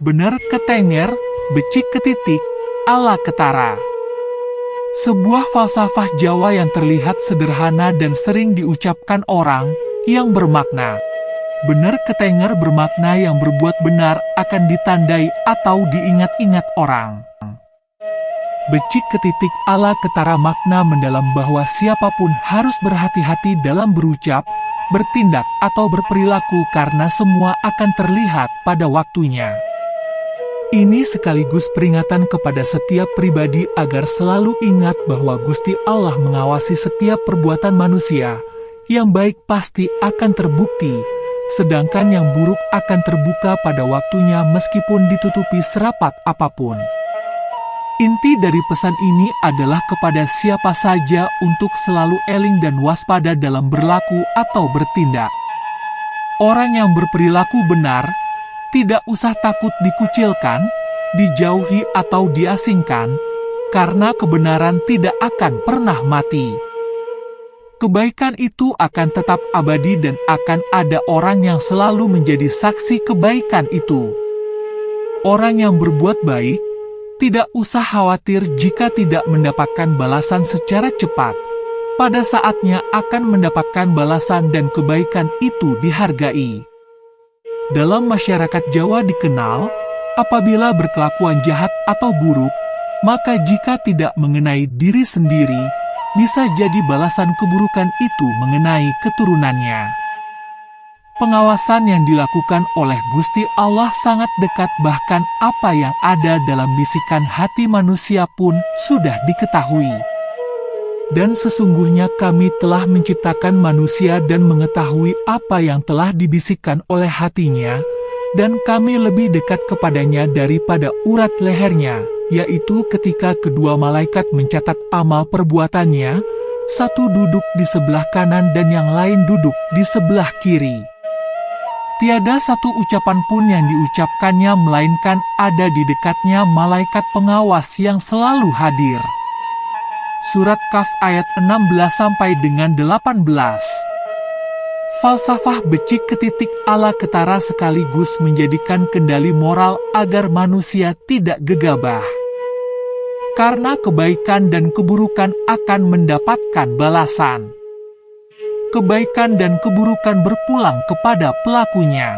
bener ketenger, becik ketitik, ala ketara. Sebuah falsafah Jawa yang terlihat sederhana dan sering diucapkan orang, yang bermakna bener ketenger bermakna yang berbuat benar akan ditandai atau diingat-ingat orang. Becik ketitik ala ketara makna mendalam bahwa siapapun harus berhati-hati dalam berucap, bertindak atau berperilaku karena semua akan terlihat pada waktunya. Ini sekaligus peringatan kepada setiap pribadi agar selalu ingat bahwa Gusti Allah mengawasi setiap perbuatan manusia. Yang baik pasti akan terbukti, sedangkan yang buruk akan terbuka pada waktunya meskipun ditutupi serapat apapun. Inti dari pesan ini adalah kepada siapa saja untuk selalu eling dan waspada dalam berlaku atau bertindak. Orang yang berperilaku benar, tidak usah takut dikucilkan, dijauhi atau diasingkan, karena kebenaran tidak akan pernah mati. Kebaikan itu akan tetap abadi dan akan ada orang yang selalu menjadi saksi kebaikan itu. Orang yang berbuat baik, tidak usah khawatir jika tidak mendapatkan balasan secara cepat. Pada saatnya akan mendapatkan balasan dan kebaikan itu dihargai. Dalam masyarakat Jawa dikenal, apabila berkelakuan jahat atau buruk, maka jika tidak mengenai diri sendiri, bisa jadi balasan keburukan itu mengenai keturunannya. Pengawasan yang dilakukan oleh Gusti Allah sangat dekat, bahkan apa yang ada dalam bisikan hati manusia pun sudah diketahui. Dan sesungguhnya kami telah menciptakan manusia dan mengetahui apa yang telah dibisikkan oleh hatinya, dan kami lebih dekat kepadanya daripada urat lehernya, yaitu ketika kedua malaikat mencatat amal perbuatannya, satu duduk di sebelah kanan dan yang lain duduk di sebelah kiri. Tiada satu ucapan pun yang diucapkannya melainkan ada di dekatnya malaikat pengawas yang selalu hadir. Surat Kaf ayat 16-18. Falsafah becik ketitik ala ketara sekaligus menjadikan kendali moral agar manusia tidak gegabah. Karena kebaikan dan keburukan akan mendapatkan balasan. Kebaikan dan keburukan berpulang kepada pelakunya.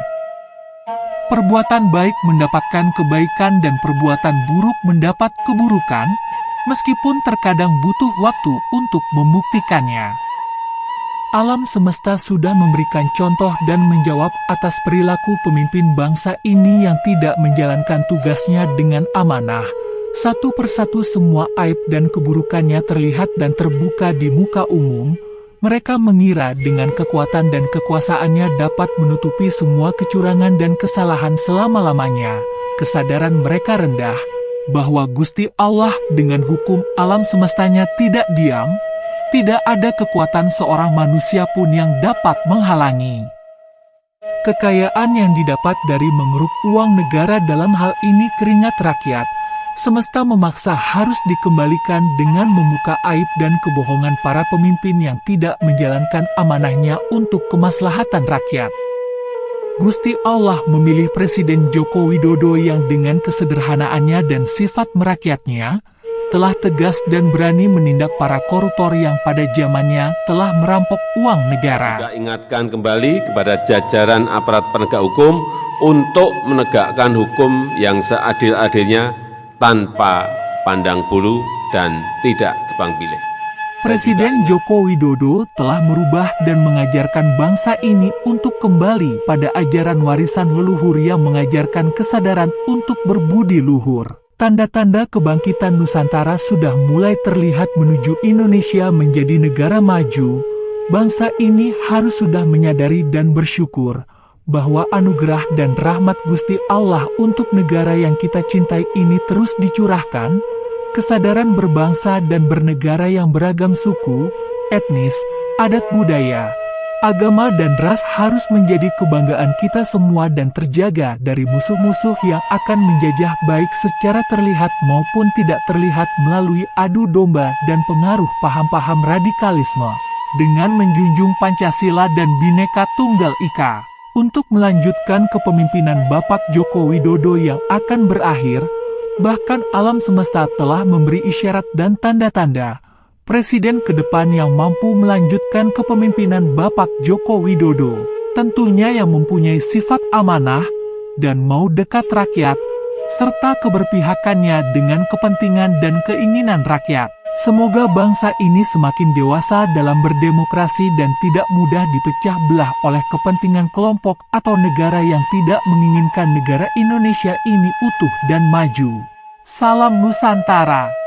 Perbuatan baik mendapatkan kebaikan dan perbuatan buruk mendapat keburukan, meskipun terkadang butuh waktu untuk membuktikannya. Alam semesta sudah memberikan contoh dan menjawab atas perilaku pemimpin bangsa ini yang tidak menjalankan tugasnya dengan amanah. Satu persatu semua aib dan keburukannya terlihat dan terbuka di muka umum. Mereka mengira dengan kekuatan dan kekuasaannya dapat menutupi semua kecurangan dan kesalahan selama-lamanya. Kesadaran mereka rendah bahwa Gusti Allah dengan hukum alam semestanya tidak diam, tidak ada kekuatan seorang manusia pun yang dapat menghalangi. Kekayaan yang didapat dari mengeruk uang negara, dalam hal ini keringat rakyat, semesta memaksa harus dikembalikan dengan membuka aib dan kebohongan para pemimpin yang tidak menjalankan amanahnya untuk kemaslahatan rakyat. Gusti Allah memilih Presiden Joko Widodo yang dengan kesederhanaannya dan sifat merakyatnya, telah tegas dan berani menindak para koruptor yang pada zamannya telah merampok uang negara. Juga ingatkan kembali kepada jajaran aparat penegak hukum untuk menegakkan hukum yang seadil-adilnya tanpa pandang bulu dan tidak tebang pilih. Presiden Joko Widodo telah merubah dan mengajarkan bangsa ini untuk kembali pada ajaran warisan leluhur yang mengajarkan kesadaran untuk berbudi luhur. Tanda-tanda kebangkitan Nusantara sudah mulai terlihat menuju Indonesia menjadi negara maju. Bangsa ini harus sudah menyadari dan bersyukur bahwa anugerah dan rahmat Gusti Allah untuk negara yang kita cintai ini terus dicurahkan. Kesadaran berbangsa dan bernegara yang beragam suku, etnis, adat budaya, agama dan ras harus menjadi kebanggaan kita semua dan terjaga dari musuh-musuh yang akan menjajah baik secara terlihat maupun tidak terlihat melalui adu domba dan pengaruh paham-paham radikalisme. Dengan menjunjung Pancasila dan Bhinneka Tunggal Ika, untuk melanjutkan kepemimpinan Bapak Joko Widodo yang akan berakhir. Bahkan alam semesta telah memberi isyarat dan tanda-tanda presiden ke depan yang mampu melanjutkan kepemimpinan Bapak Joko Widodo. Tentunya yang mempunyai sifat amanah dan mau dekat rakyat, serta keberpihakannya dengan kepentingan dan keinginan rakyat. Semoga bangsa ini semakin dewasa dalam berdemokrasi dan tidak mudah dipecah belah oleh kepentingan kelompok atau negara yang tidak menginginkan negara Indonesia ini utuh dan maju. Salam Nusantara.